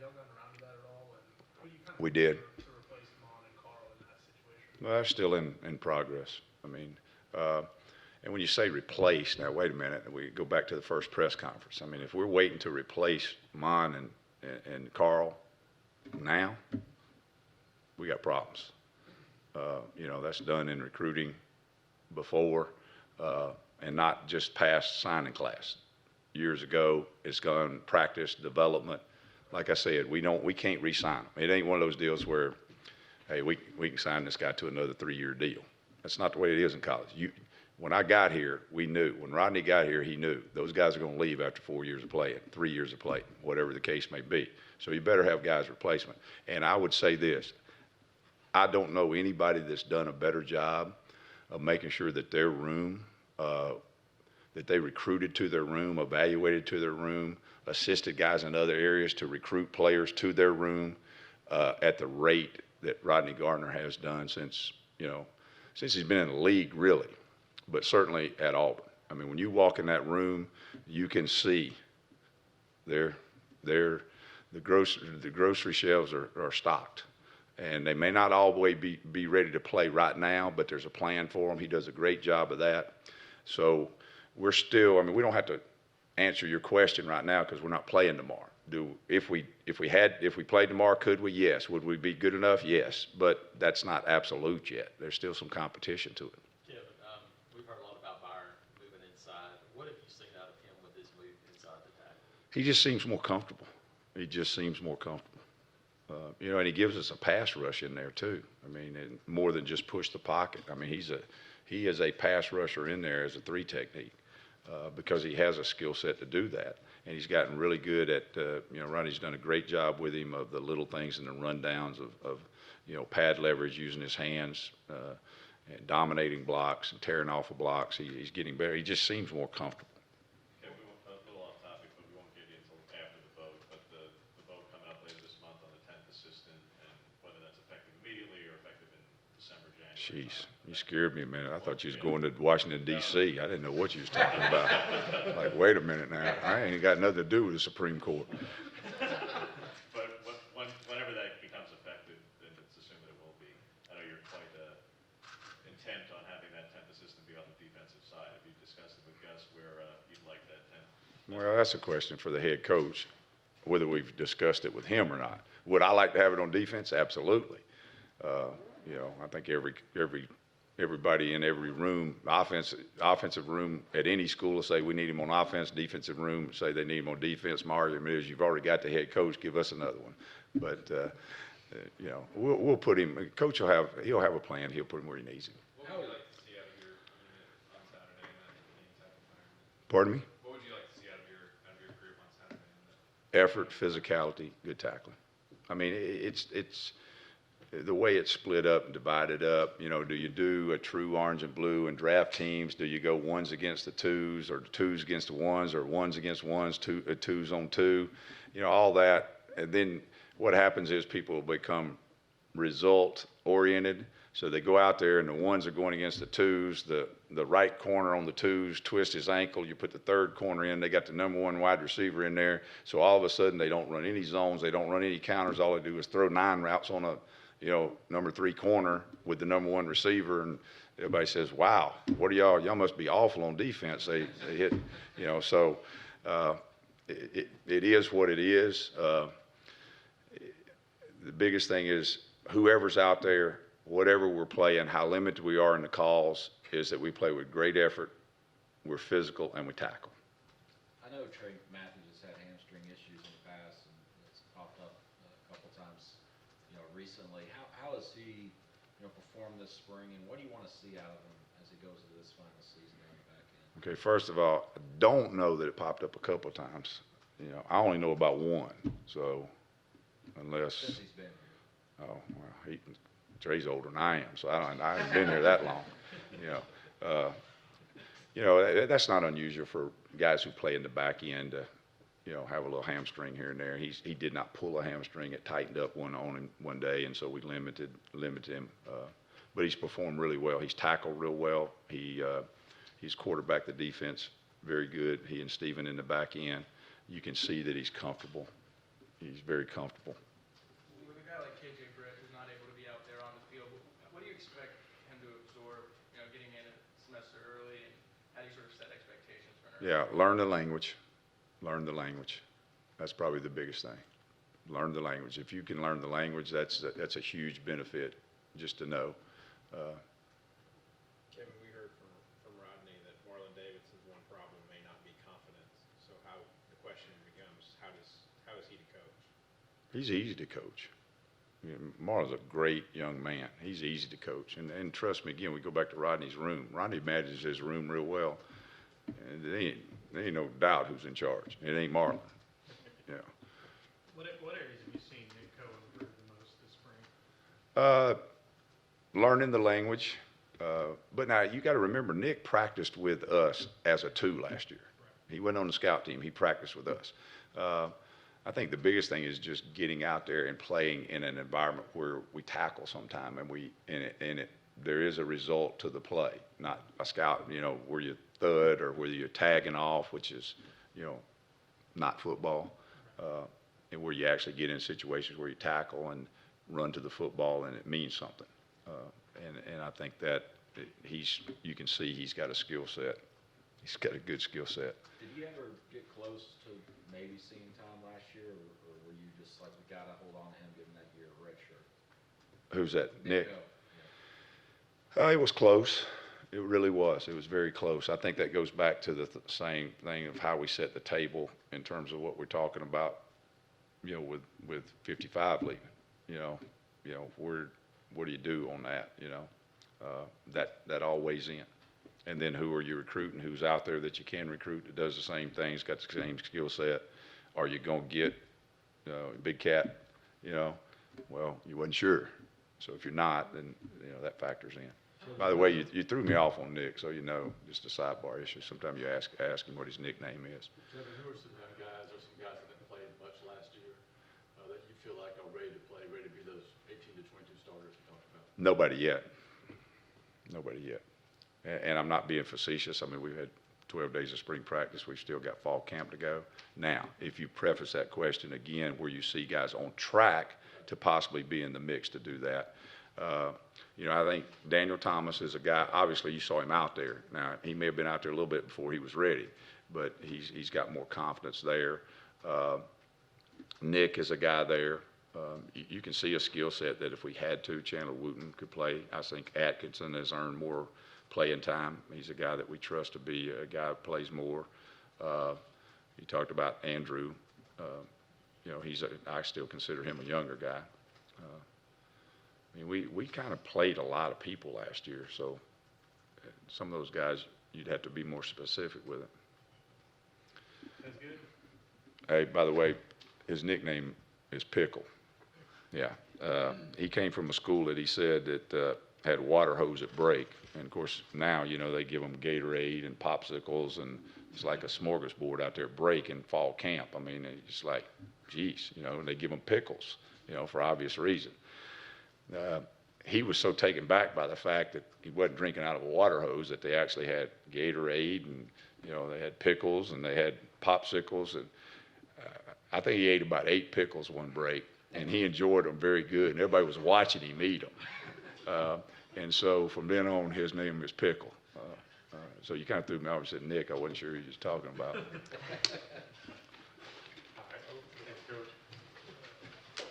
y'all gotten around to that at all? And who do you kind of We did. to replace Mon and Carl in that situation? Well, that's still in progress. I mean, and when you say replace, now wait a minute, we go back to the first press conference. I mean, if we're waiting to replace Mon and Carl now, we got problems. You know, that's done in recruiting before, and not just past signing class. Years ago, it's gone practice, development. Like I said, we can't re-sign them. It ain't one of those deals where, hey, we can sign this guy to another 3-year deal. That's not the way it is in college. When I got here, we knew. When Rodney got here, he knew those guys are going to leave after 4 years of playing, 3 years of playing, whatever the case may be. So you better have guys replacement. And I would say this: I don't know anybody that's done a better job of making sure that their room, that they recruited to their room, evaluated to their room, assisted guys in other areas to recruit players to their room at the rate that Rodney Gardner has done since he's been in the league, really, but certainly at Auburn. I mean, when you walk in that room, you can see the grocery shelves are stocked. And they may not always be ready to play right now, but there's a plan for them. He does a great job of that. So we're still, I mean, we don't have to answer your question right now because we're not playing tomorrow. If we played tomorrow, could we? Yes. Would we be good enough? Yes. But that's not absolute yet. There's still some competition to it. Kevin, we've heard a lot about Byron moving inside. What have you seen out of him with his move inside the tackle? He just seems more comfortable. He just seems more comfortable. And he gives us a pass rush in there too. I mean, and more than just push the pocket. I mean, he is a pass rusher in there as a 3 technique because he has a skill set to do that. And he's gotten really good at, Ronnie's done a great job with him of the little things and the rundowns of pad leverage, using his hands, and dominating blocks and tearing off of blocks. He's getting better. He just seems more comfortable. Jeez, you scared me a minute. I thought you was going to Washington, D.C. I didn't know what you was talking about. Like, wait a minute now. I ain't got nothing to do with the Supreme Court. But whenever that becomes effective, then it's assumed that it will be. I know you're quite intent on having that 10th assistant be on the defensive side. Have you discussed it with Gus where you'd like that 10th? Well, that's a question for the head coach, whether we've discussed it with him or not. Would I like to have it on defense? Absolutely. I think everybody in every room, offensive room at any school will say we need him on offense. Defensive room say they need him on defense. My argument is you've already got the head coach. Give us another one. But we'll put him. Coach he'll have a plan. He'll put him where he needs him. What would you like to see out of your unit on Saturday in that type of environment? Pardon me? What would you like to see out of your group on Saturday? Effort, physicality, good tackling. I mean, it's the way it's split up and divided up. Do you do a true orange and blue and draft teams? Do you go ones against the twos, or the twos against the ones, or ones against ones, twos on two? All that. And then what happens is people become result oriented. So they go out there and the ones are going against the twos. The right corner on the twos twists his ankle. You put the third corner in. They got the number 1 wide receiver in there. So all of a sudden they don't run any zones. They don't run any counters. All they do is throw 9 routes on a number 3 corner with the number 1 receiver, and everybody says, wow, what are y'all must be awful on defense. They hit, so it is what it is. The biggest thing is whoever's out there, whatever we're playing, how limited we are in the calls, is that we play with great effort, we're physical, and we tackle. I know Trey Matthews has had hamstring issues in the past, and it's popped up a couple times recently. How has he performed this spring, and what do you want to see out of him as he goes to this final season on the back end? Okay, first of all, I don't know that it popped up a couple of times. I only know about one, so unless since he's been here. Oh well, Trey's older than I am, so I haven't been here that long. That's not unusual for guys who play in the back end to have a little hamstring here and there. He did not pull a hamstring. It tightened up on him one day, and so we limited him. But he's performed really well. He's tackled real well. He's quarterbacked the defense very good. He and Steven in the back end. You can see that he's comfortable. he's very comfortable. With a guy like KJ Britt who's not able to be out there on the field, what do you expect him to absorb, getting in a semester early, and how do you sort of set expectations for an early? Yeah, learn the language. Learn the language. That's probably the biggest thing. Learn the language. If you can learn the language, that's a huge benefit just to know. Kevin, we heard from Rodney that Marlon Davidson's one problem may not be confidence. So the question becomes, how is he to coach? He's easy to coach. Marlon's a great young man. He's easy to coach. And trust me, again, we go back to Rodney's room. Rodney manages his room real well. And there ain't no doubt who's in charge. It ain't Marlon. Yeah. What areas have you seen Nick Coe improve the most this spring? Learning the language. But now you got to remember, Nick practiced with us as a 2 last year. He went on the scout team. He practiced with us. I think the biggest thing is just getting out there and playing in an environment where we tackle sometime and there is a result to the play, not a scout, where you thud or where you're tagging off, which is, not football, and where you actually get in situations where you tackle and run to the football and it means something. And I think that you can see he's got a skill set. He's got a good skill set. Did you ever get close to maybe seeing time last year, or were you just like, we got to hold on to him, give him that year of red shirt? Who's that? Nick? Coe. It was close. It really was. It was very close. I think that goes back to the same thing of how we set the table in terms of what we're talking about, with 55 leaving. What do you do on that? That all weighs in. And then who are you recruiting? Who's out there that you can recruit that does the same things, got the same skill set? Are you going to get Big Cat? Well, you wasn't sure. So if you're not, then that factors in. By the way, you threw me off on Nick, so just a sidebar issue. Sometimes you ask him what his nickname is. Kevin, who are some young guys or some guys that didn't play much last year that you feel like are ready to play, ready to be those 18 to 22 starters you talked about? Nobody yet. And I'm not being facetious. I mean, we've had 12 days of spring practice. We've still got fall camp to go. Now, if you preface that question again, where you see guys on track to possibly be in the mix to do that, I think Daniel Thomas is a guy, obviously you saw him out there. Now, he may have been out there a little bit before he was ready, but he's got more confidence there. Nick is a guy there. You can see a skill set that if we had to, Chandler Wooten could play. I think Atkinson has earned more playing time. He's a guy that we trust to be a guy who plays more. You talked about Andrew. I still consider him a younger guy. We kind of played a lot of people last year, so some of those guys, you'd have to be more specific with it. That's good. Hey, by the way, his nickname is Pickle. Yeah. He came from a school that he said that had a water hose at break. And, of course, now, they give them Gatorade and popsicles, and it's like a smorgasbord out there at break in fall camp. I mean, it's like, geez, and they give them pickles, for obvious reason. He was so taken back by the fact that he wasn't drinking out of a water hose that they actually had Gatorade and, they had pickles and they had popsicles. And I think he ate about 8 pickles one break, and he enjoyed them very good. And everybody was watching him eat them. And so from then on, his name is Pickle. So you kind of threw me off and said, Nick, I wasn't sure who you was talking about.